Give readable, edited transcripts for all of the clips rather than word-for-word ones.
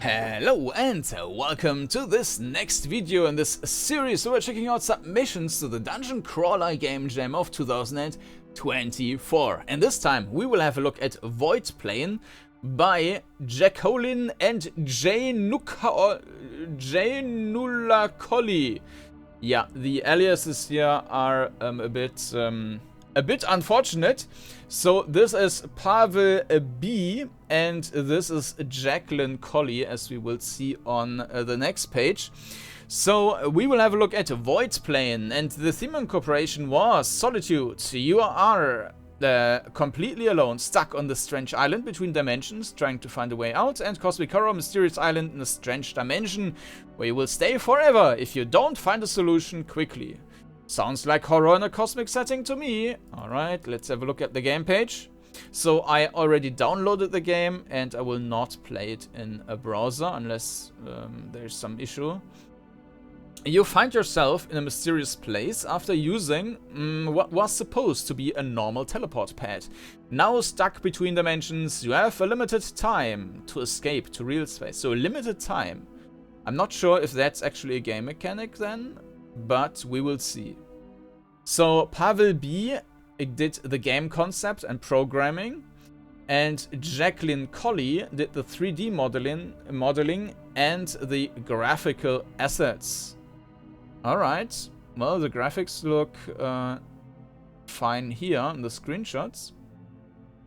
Hello and welcome to this next video in this series where we're checking out submissions to the Dungeoncrawler Game Jam of 2024. And this time we will have a look at VoidPlanE by Jagholin and Kollie. Yeah, the aliases here are a bit unfortunate. So this is Pavel B and this is Jacklyn Kollie, as we will see on the next page. So we will have a look at VoidPlanE, and the theme incorporation was Solitude. You are completely alone, stuck on this strange island between dimensions, trying to find a way out, and Cosmic Horror, mysterious island in a strange dimension, where you will stay forever if you don't find a solution quickly. Sounds like horror in a cosmic setting to me. Alright, let's have a look at the game page. So I already downloaded the game and I will not play it in a browser unless there's some issue. You find yourself in a mysterious place after using what was supposed to be a normal teleport pad. Now stuck between dimensions, you have a limited time to escape to real space. So limited time. I'm not sure if that's actually a game mechanic then, but we will see. So Pavel B did the game concept and programming, and Jacklyn Kollie did the 3D modeling and the graphical assets. Alright, well, the graphics look fine here in the screenshots.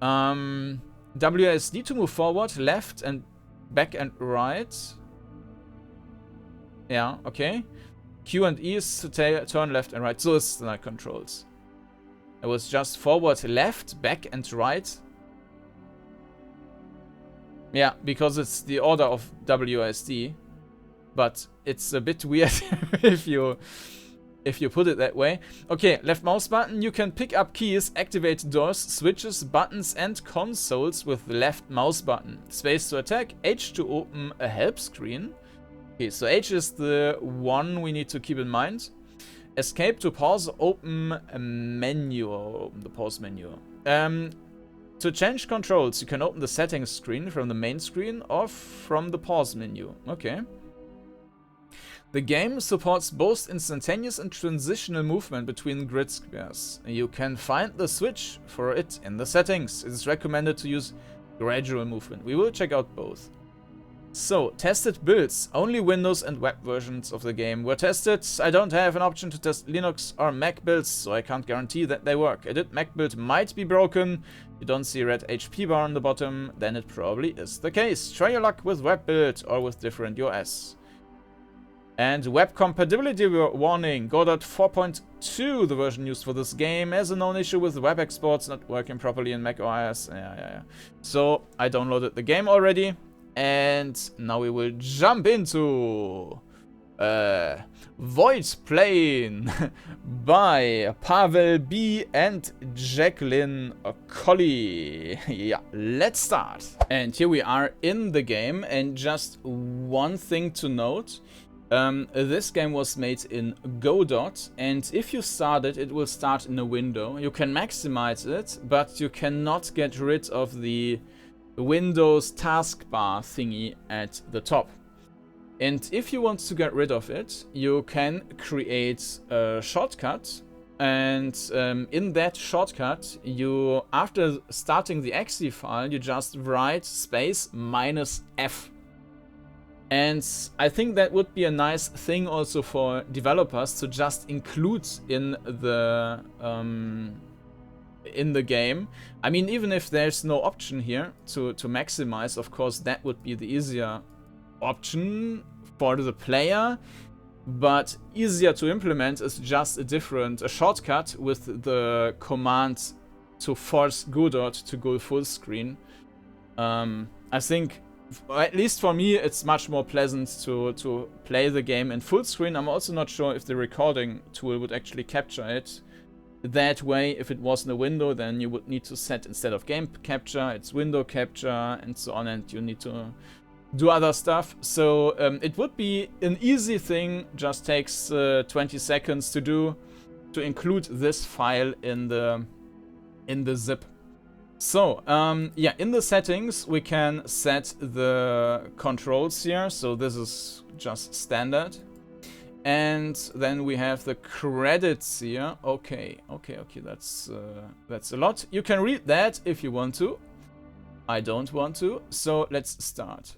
WASD to move forward, left and back and right. Yeah, okay. Q and E is to turn left and right. So it's the controls. It was just forward, left, back and right. Yeah, because it's the order of WASD. But it's a bit weird if you put it that way. Okay, left mouse button. You can pick up keys, activate doors, switches, buttons and consoles with the left mouse button. Space to attack, H to open a help screen. Okay, so H is the one we need to keep in mind. Escape to pause, open a menu, or open the pause menu. To change controls, you can open the settings screen from the main screen or from the pause menu. Okay. The game supports both instantaneous and transitional movement between grid squares. You can find the switch for it in the settings. It is recommended to use gradual movement. We will check out both. So, tested builds. Only Windows and web versions of the game were tested. I don't have an option to test Linux or Mac builds, so I can't guarantee that they work. A Mac build might be broken. You don't see a red HP bar on the bottom, then it probably is the case. Try your luck with web build or with different OS. And web compatibility warning. Godot 4.2, the version used for this game, has a known issue with web exports not working properly in Mac OS. Yeah. So, I downloaded the game already. And now we will jump into VoidPlanE by Pavel B and Jacklyn Kollie. Yeah, let's start. And here we are in the game, and just one thing to note. This game was made in Godot, and if you start it, it will start in a window. You can maximize it, but you cannot get rid of the Windows taskbar thingy at the top. And if you want to get rid of it, you can create a shortcut, and in that shortcut, you, after starting the exe file, you just write space -F. And I think that would be a nice thing also for developers to just include in the game. I mean, even if there's no option here to maximize, of course, that would be the easier option for the player. But easier to implement is just a shortcut with the command to force Godot to go full screen. I think, at least for me, it's much more pleasant to play the game in full screen. I'm also not sure if the recording tool would actually capture it that way. If it was in a window, then you would need to set, instead of game capture, it's window capture and so on, and you need to do other stuff. So it would be an easy thing, just takes 20 seconds to do, to include this file in the zip. So, yeah, in the settings, we can set the controls here. So this is just standard. And then we have the credits here. Okay, that's a lot. You can read that if you want to. I don't want to, so let's start.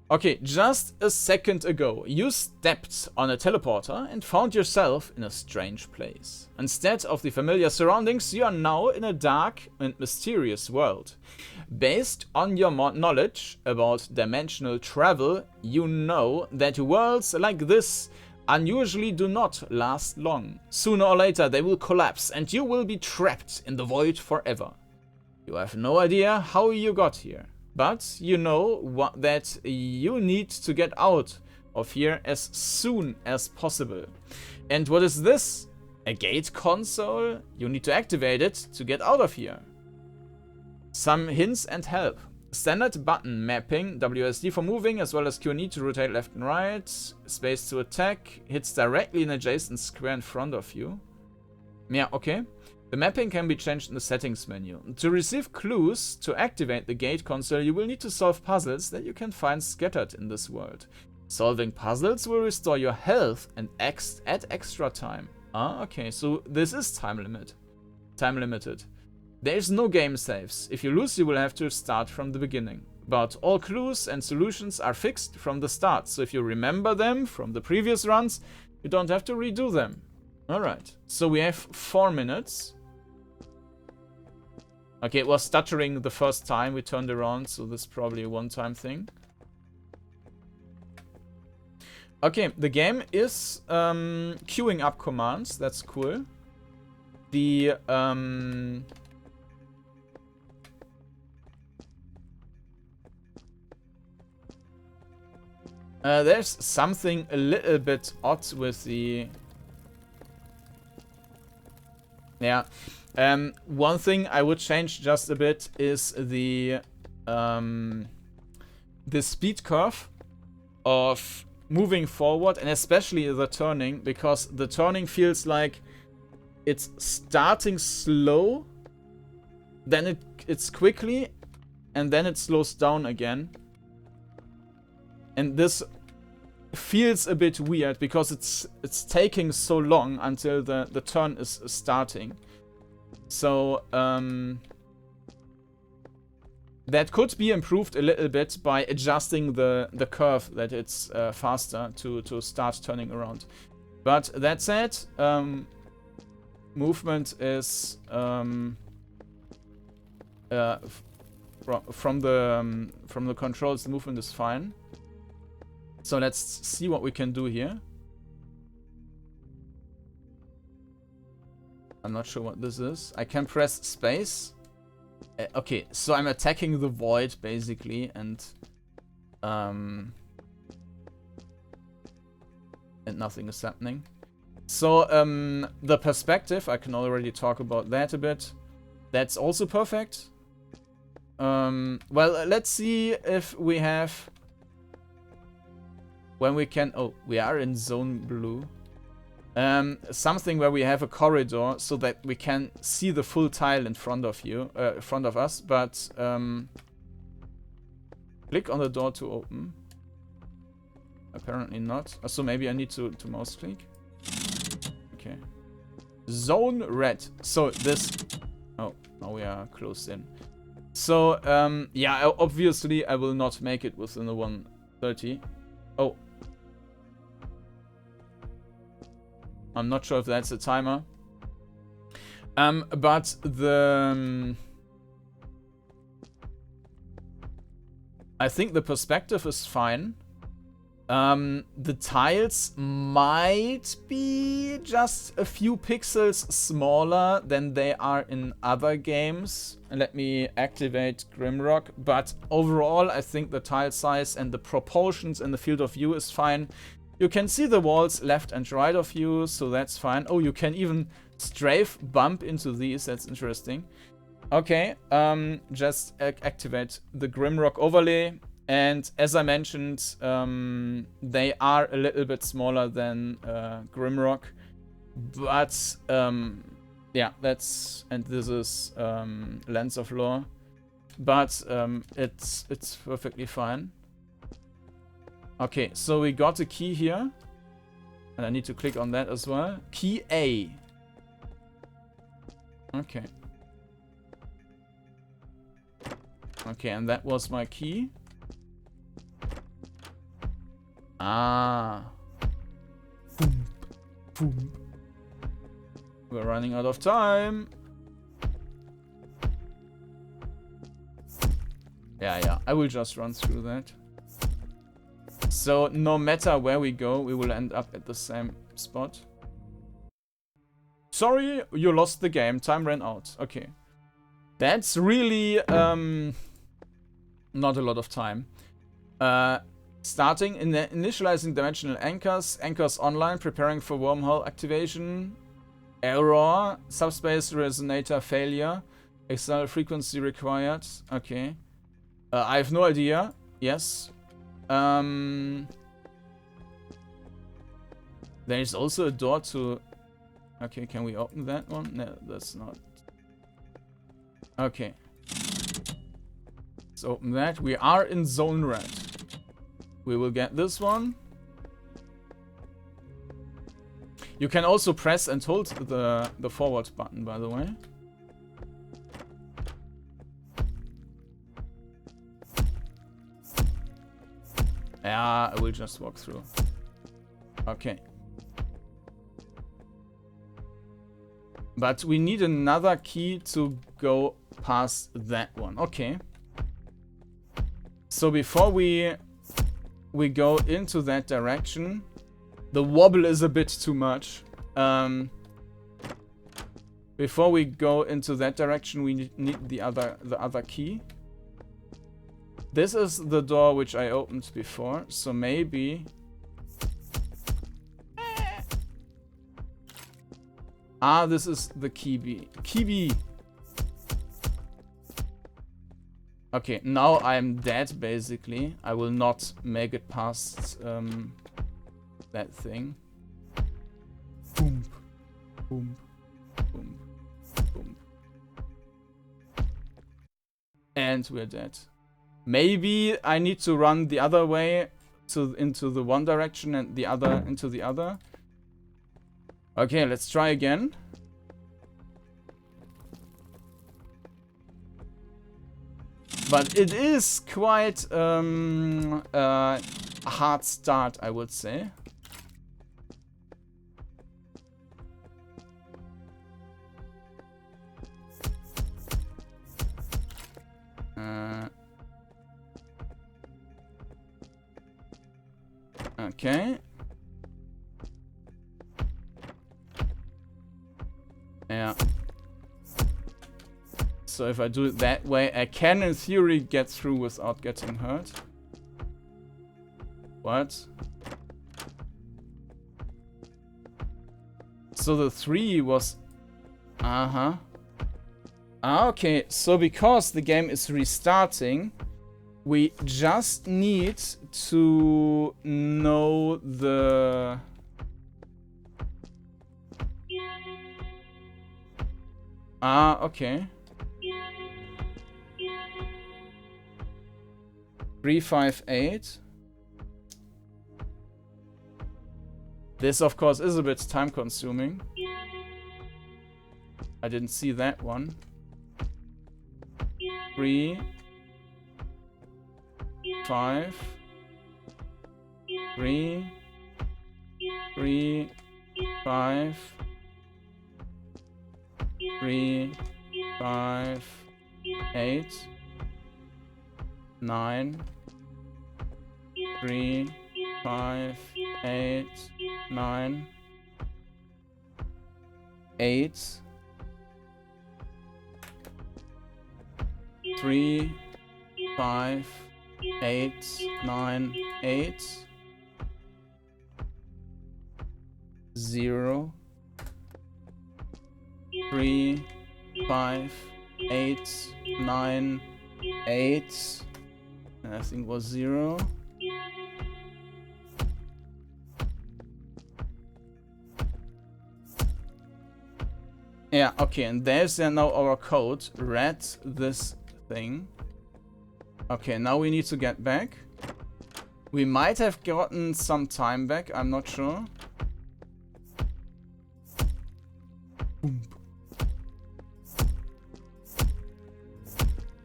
Okay, just a second ago, you stepped on a teleporter and found yourself in a strange place. Instead of the familiar surroundings, you are now in a dark and mysterious world. Based on your knowledge about dimensional travel, you know that worlds like this unusually do not last long. Sooner or later, they will collapse and you will be trapped in the void forever. You have no idea how you got here. But you know that you need to get out of here as soon as possible. And what is this? A gate console? You need to activate it to get out of here. Some hints and help. Standard button mapping, WSD for moving, as well as Q&E to rotate left and right. Space to attack. Hits directly in adjacent square in front of you. Yeah, okay. The mapping can be changed in the settings menu. To receive clues to activate the gate console, you will need to solve puzzles that you can find scattered in this world. Solving puzzles will restore your health and add extra time. Ah, okay, so this is time limited. There is no game saves. If you lose, you will have to start from the beginning. But all clues and solutions are fixed from the start, so if you remember them from the previous runs, you don't have to redo them. Alright, so we have 4 minutes. Okay, it was stuttering the first time we turned around, so this is probably a one-time thing. Okay, the game is queuing up commands. That's cool. The there's something a little bit odd with the... Yeah. One thing I would change just a bit is the speed curve of moving forward, and especially the turning, because the turning feels like it's starting slow, then it's quickly, and then it slows down again. And this feels a bit weird because it's taking so long until the turn is starting. So that could be improved a little bit by adjusting the curve that it's faster to start turning around. But that said, movement is from the controls, the movement is fine. So let's see what we can do here. I'm not sure what this is. I can press space. Okay, so I'm attacking the void basically, and nothing is happening. So the perspective, I can already talk about that a bit. That's also perfect. Well, let's see if we have... When we can... Oh, we are in zone blue. Something where we have a corridor so that we can see the full tile in front of you, in front of us, but click on the door to open. Apparently not. So maybe I need to mouse click. Okay. Zone red. So this... Oh, now we are closed in. So, yeah, obviously I will not make it within the 130. Oh. I'm not sure if that's a timer. But the... I think the perspective is fine. The tiles might be just a few pixels smaller than they are in other games. Let me activate Grimrock. But overall, I think the tile size and the proportions in the field of view is fine. You can see the walls left and right of you, so that's fine. Oh, you can even strafe bump into these. That's interesting. Okay, just activate the Grimrock overlay. And as I mentioned, they are a little bit smaller than Grimrock. But Yeah, that's, and this is Lens of Lore, but it's perfectly fine. Okay, so we got a key here, and I need to click on that as well. Key A. Okay. Okay, and that was my key. Ah. Boom. Boom. We're running out of time. Yeah, I will just run through that. So no matter where we go, we will end up at the same spot. Sorry, you lost the game. Time ran out. Okay. That's really not a lot of time. Starting in the initializing dimensional anchors. Anchors online, preparing for wormhole activation. Error. Subspace resonator failure. External frequency required. Okay. I have no idea. Yes. There is also a door to... Okay, can we open that one? No, that's not... Okay. Let's open that. We are in zone red. We will get this one. You can also press and hold the forward button, by the way. Yeah, I will just walk through. Okay. But we need another key to go past that one. Okay. So before we go into that direction, the wobble is a bit too much. Before we go into that direction, we need the other key. This is the door which I opened before, so maybe... Ah, this is the key B. Key B! Okay, now I'm dead, basically. I will not make it past that thing. Boom. Boom. Boom. Boom. And we're dead. Maybe I need to run the other way into the one direction and the other into the other. Okay, let's try again. But it is quite a hard start, I would say. Okay. Yeah. So if I do it that way, I can in theory get through without getting hurt. What? So the 3 was... Uh-huh. Ah, okay, so because the game is restarting, we just need to know the... Ah, okay. 358. This, of course, is a bit time-consuming. I didn't see that one. 3, 5, 3, 3, 5, 3, 5, 8, 9, 3, 5, 8, 9, 8, 3, 5, 8, 9, 8, 0, 3, 5, 8, 9, 8, and I think it was 0. Yeah, okay, and there's now our code. Red this thing. Okay, now we need to get back. We might have gotten some time back, I'm not sure. Boom.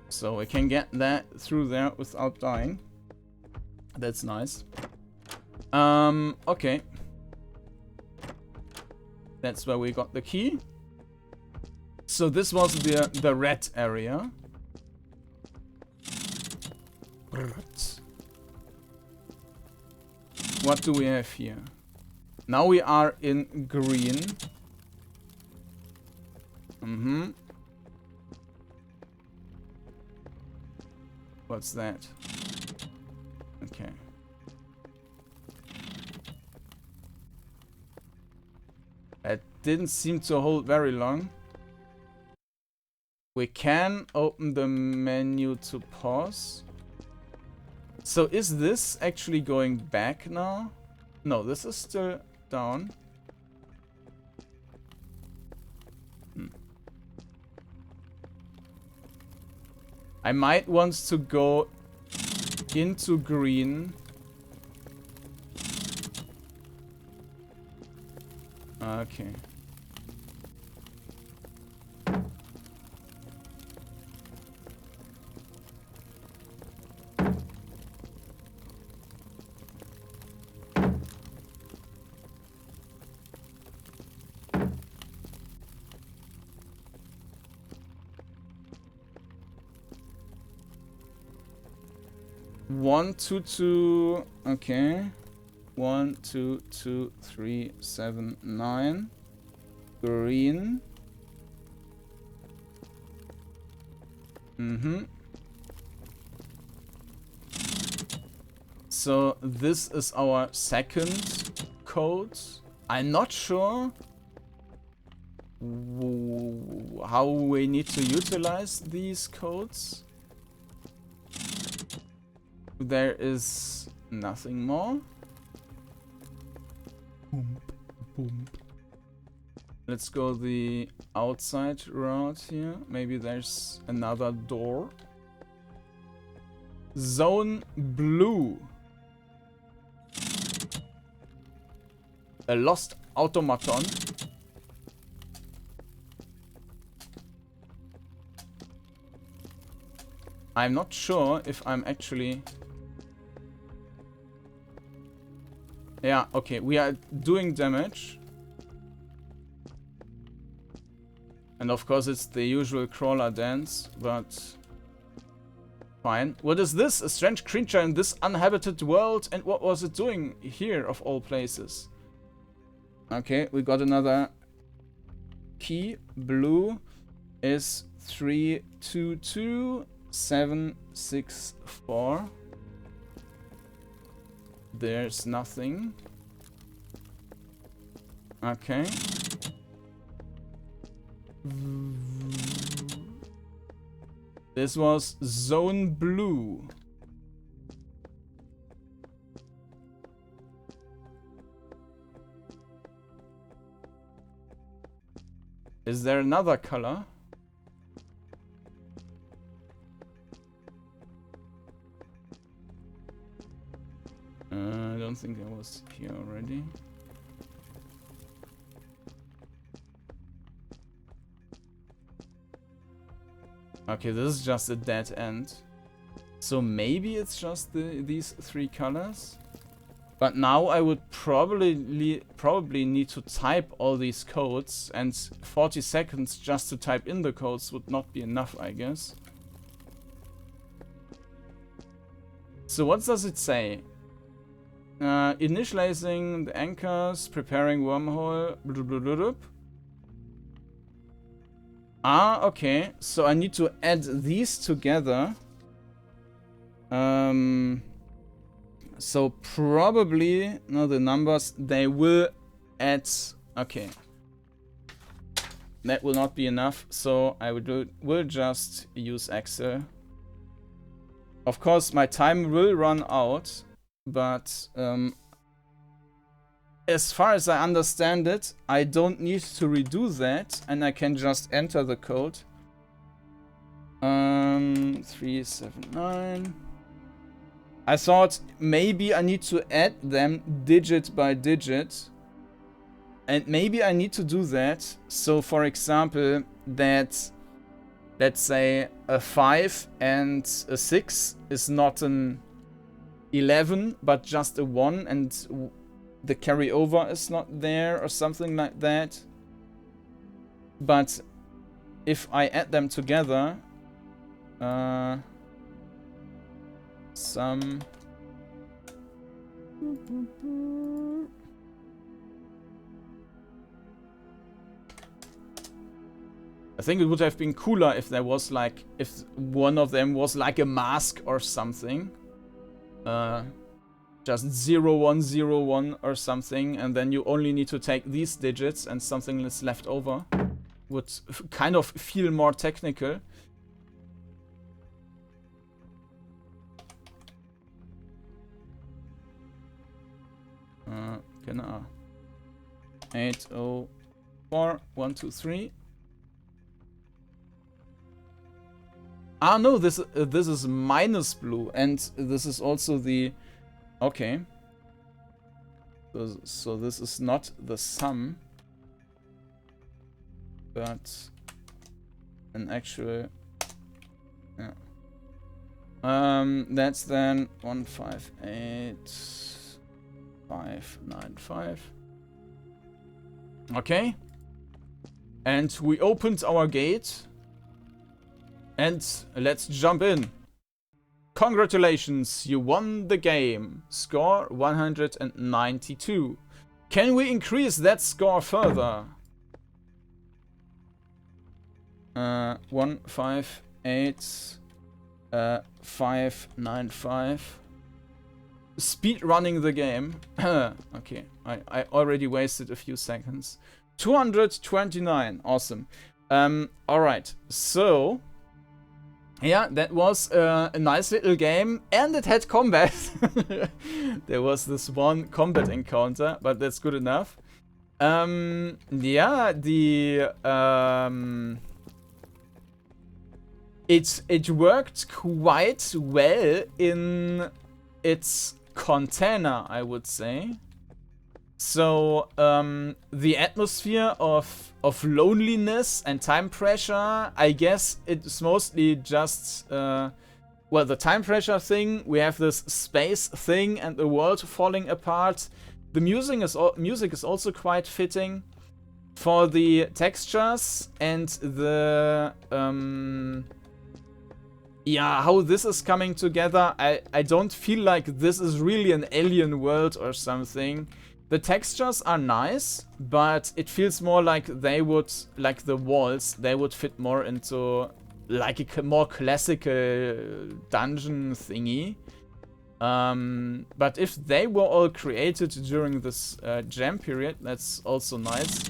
So we can get that through there without dying. That's nice. Okay. That's where we got the key. So this was the red area. What do we have here? Now we are in green. What's that? Okay. That didn't seem to hold very long. We can open the menu to pause. So is this actually going back now? No, this is still down. I might want to go into green. Okay. One, two, two. Okay. 1, 2, 2, 3, 7, 9. Green. So this is our second code. I'm not sure how we need to utilize these codes. There is nothing more. Boom, boom. Let's go the outside route here. Maybe there's another door. Zone blue. A lost automaton. I'm not sure if I'm actually... Yeah, okay, we are doing damage. And of course it's the usual crawler dance, but... Fine. What is this? A strange creature in this uninhabited world? And what was it doing here, of all places? Okay, we got another key. Blue is 322-764. There's nothing. Okay. This was zone blue. Is there another color? I don't think I was here already. Okay, this is just a dead end. So maybe it's just these three colors? But now I would probably need to type all these codes, and 40 seconds just to type in the codes would not be enough, I guess. So what does it say? Initializing the anchors, preparing wormhole, blah, blah, blah, blah. Ah, okay. So I need to add these together. So probably, no, the numbers, they will add, okay. That will not be enough, so I will just use Excel. Of course, my time will run out, but as far as I understand it, I don't need to redo that, and I can just enter the code. 379. I thought maybe I need to add them digit by digit. And maybe I need to do that. So for example, that, let's say, a 5 and a 6 is not an 11, but just a 1, and the carryover is not there or something like that. But if I add them together, some... I think it would have been cooler if there was like, if one of them was like a mask or something. Just 0101 or something, and then you only need to take these digits and something is left over. Would kind of feel more technical. Genau. 804 1 2 3. Ah no, this is minus blue, and this is also the... Okay. So this is not the sum, but an actual... Yeah. That's then 158595. Okay. And we opened our gate. And let's jump in. Congratulations, you won the game. Score 192. Can we increase that score further? 158 595. Speed running the game. Okay, I already wasted a few seconds. 229. Awesome. Alright, so yeah, that was a nice little game, and it had combat. There was this one combat encounter, but that's good enough. Yeah, the it worked quite well in its container, I would say. So the atmosphere of loneliness and time pressure, I guess it's mostly just well, the time pressure thing. We have this space thing and the world falling apart. The music is also quite fitting for the textures and the yeah, how this is coming together. I don't feel like this is really an alien world or something. The textures are nice, but it feels more like they would, like the walls, they would fit more into like a more classical dungeon thingy. But if they were all created during this jam period, that's also nice.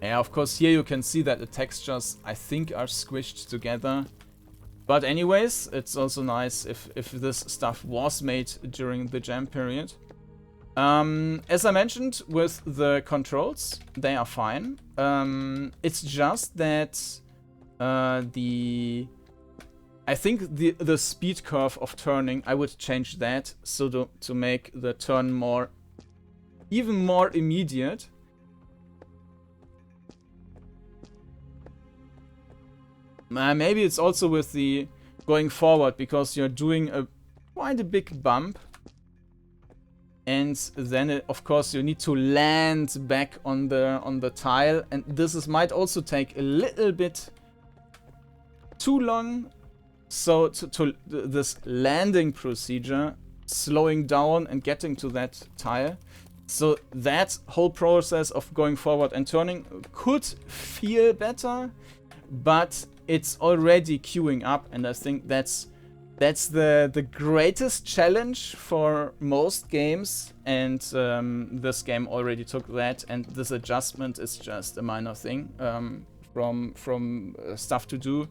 Yeah, of course, here you can see that the textures, I think, are squished together. But anyways, it's also nice if this stuff was made during the jam period. As I mentioned, with the controls, they are fine. It's just that I think the speed curve of turning, I would change that so to make the turn even more immediate. Maybe it's also with the going forward, because you're doing quite a big bump. And then, of course, you need to land back on the tile. And this might also take a little bit too long. So this landing procedure, slowing down and getting to that tile. So that whole process of going forward and turning could feel better. But it's already queuing up, and I think that's the greatest challenge for most games, and this game already took that, and this adjustment is just a minor thing from stuff to do.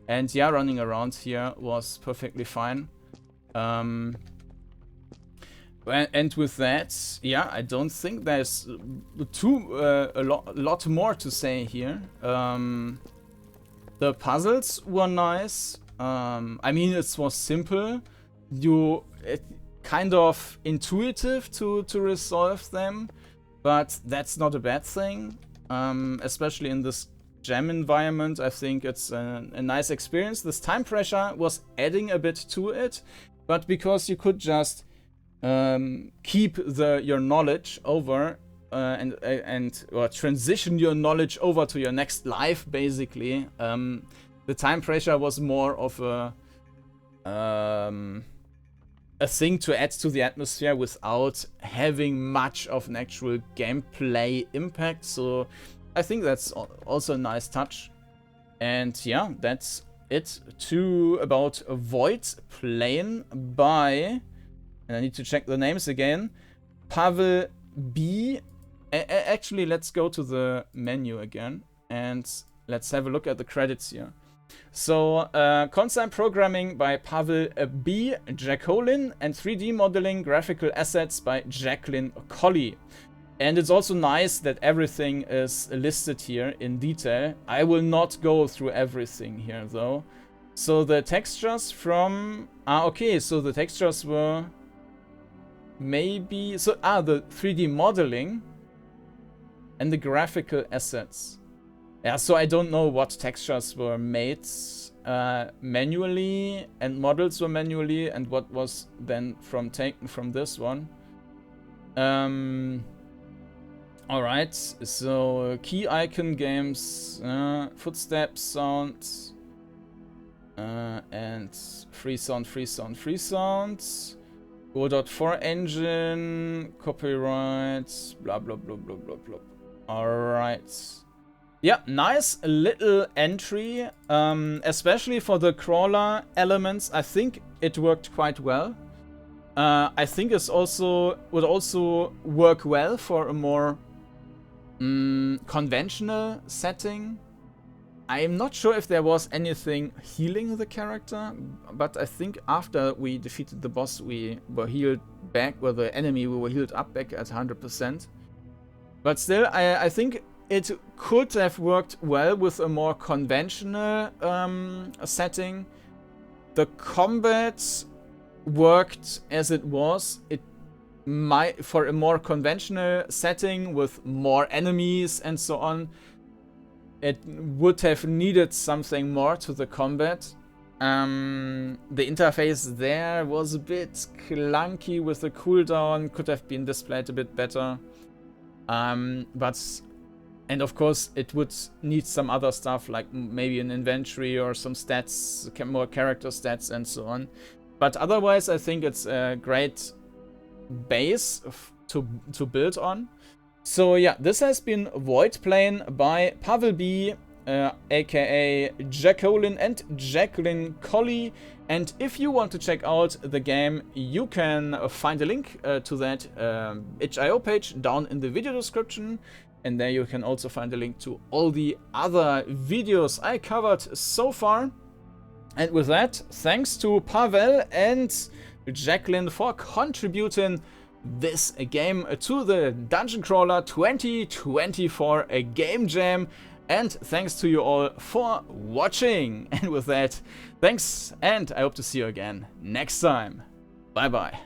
And yeah, running around here was perfectly fine. And with that, yeah, I don't think there's a lot more to say here. The puzzles were nice. I mean, it was simple. Kind of intuitive to resolve them, but that's not a bad thing. Especially in this jam environment, I think it's a nice experience. This time pressure was adding a bit to it, but because you could just keep your knowledge over or transition your knowledge over to your next life, basically. The time pressure was more of a thing to add to the atmosphere without having much of an actual gameplay impact. So I think that's also a nice touch. And yeah, that's it about VoidPlanE by, and I need to check the names again, Pavel B. Actually, let's go to the menu again and let's have a look at the credits here. So, console programming by Pavel B, Jagholin, and 3D modeling graphical assets by Jacklyn, Kollie. And it's also nice that everything is listed here in detail. I will not go through everything here though. So the textures from... okay, so the textures were... maybe... so, the 3D modeling and the graphical assets. Yeah, so I don't know what textures were made manually and models were manually and what was then taken from this one. Alright, so key icon games, footsteps, sounds, and free sound. Go.4 engine, copyright, blah blah blah blah blah blah. Alright. Yeah, nice little entry, especially for the crawler elements. I think it worked quite well. I think it would also work well for a more conventional setting. I'm not sure if there was anything healing the character, but I think after we defeated the boss, we were healed back, or the enemy we were healed up back at 100%. But still, I think it could have worked well with a more conventional setting. The combat worked as it was. It might, for a more conventional setting with more enemies and so on, it would have needed something more to the combat. The interface there was a bit clunky with the cooldown, could have been displayed a bit better. And of course, it would need some other stuff, like maybe an inventory or some stats, more character stats and so on. But otherwise, I think it's a great base to build on. So yeah, this has been VoidPlanE by Pavel B, aka Jagholin and Jacklyn, Kollie. And if you want to check out the game, you can find a link to that itch.io page down in the video description. And there you can also find a link to all the other videos I covered so far. And with that, thanks to Pavel and Jacklyn for contributing this game to the DungeonCrawler 2024 Game Jam. And thanks to you all for watching. And with that, thanks, and I hope to see you again next time. Bye bye.